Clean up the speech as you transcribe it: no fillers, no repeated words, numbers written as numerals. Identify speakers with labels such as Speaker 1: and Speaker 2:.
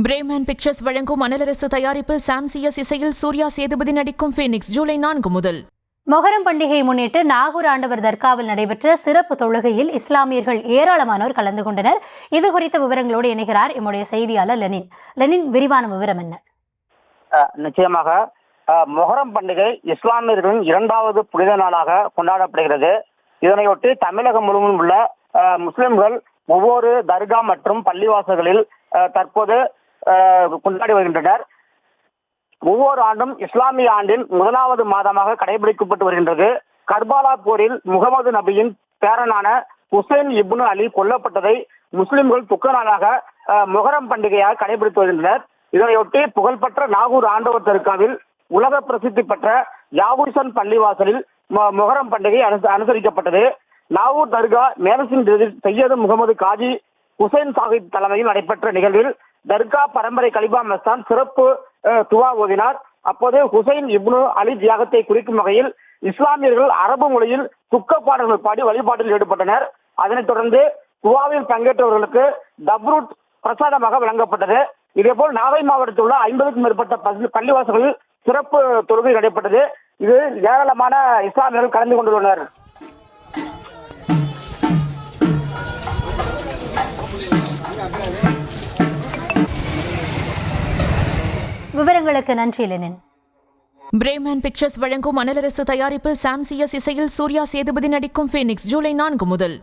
Speaker 1: Bremen pictures வழங்கும் அனலரசு தயாரிப்பில் சாம் CS இசையில் சூர்யா சேதுபதி நடிக்கும் ஃபீனிக்ஸ் ஜூலை 4 முதல்.
Speaker 2: மொஹரம் பண்டிகையை முன்னிட்டு நாகூர் ஆண்டவர் தர்காவில் நடைபெற்ற சிறப்பு தொழுகையில் இஸ்லாமியர்கள் ஏராளமானோர் கலந்து கொண்டனர். இது குறித்த விவரங்களோடு இணைகிறார் எம்முடைய செய்தியாளர் லெனின். விரிவான விவரம் என்ன?
Speaker 3: நிச்சயமாக மொஹரம் பண்டிகை இஸ்லாமியர்களின் இரண்டாவது புனித நாளாக கொண்டாடப்படுகிறது. இதனையொட்டி தமிழகம் முழுவதும் உள்ள முஸ்லிம்கள் ஒவ்வொரு தர்கா மற்றும் பள்ளிவாசல்களில் தற்போது கொண்டாடி வருகின்றனர். ஒவ்வொரு ஆண்டும் இஸ்லாமிய ஆண்டின் முதலாவது மாதமாக கடைபிடிக்கப்பட்டு வருகின்றது. கர்பாலா போரில் முகமது நபியின் பேரனான ஹுசைன் இப்னு அலி கொல்லப்பட்டதை முஸ்லிம்கள் துக்க நாளாக மொஹரம் பண்டிகையாக கடைபிடித்து வருகின்றனர். இதனையொட்டி புகழ்பெற்ற நாகூர் ஆண்டவர் தர்காவில் உலக பிரசித்தி பெற்ற யாவூசன் பள்ளிவாசலில் மொஹரம் பண்டிகை அனுசரிக்கப்பட்டது. நாகூர் தர்கா மேனசிங் சையது முகமது காஜி ஹுசைன் சாஹிப் தலைமையில் நடைபெற்ற நிகழ்வில் தர்கா பரம்பரை கலிபா மஸ்தான் சிறப்பு துவா ஓதினார். அப்போது ஹுசைன் இப்னு அலி தியாகத்தை குறிக்கும் வகையில் இஸ்லாமியர்கள் அரபு மொழியில் துக்க பாடல்கள் பாடி வழிபாட்டில் ஈடுபட்டனர். அதனைத் தொடர்ந்து துவாவில் பங்கேற்றவர்களுக்கு தப்ரூட் பிரசாதமாக வழங்கப்பட்டது. இதேபோல் நாகை மாவட்டத்தில் உள்ள 50க்கும் மேற்பட்ட பள்ளிவாசல்களில் சிறப்பு தொழுகை நடைபெற்றது. இது ஏராளமான இஸ்லாமியர்கள் கலந்து கொண்டுள்ளனர்.
Speaker 2: விவரங்களுக்கு நன்றி லெனின்.
Speaker 1: பிரேமன் பிக்சர்ஸ் வழங்கும் அனலரசு தயாரிப்பில் சாம் சிஎஸ் இசையில் சூர்யா சேதுபதி நடிக்கும் ஃபீனிக்ஸ் ஜூலை 4 முதல்.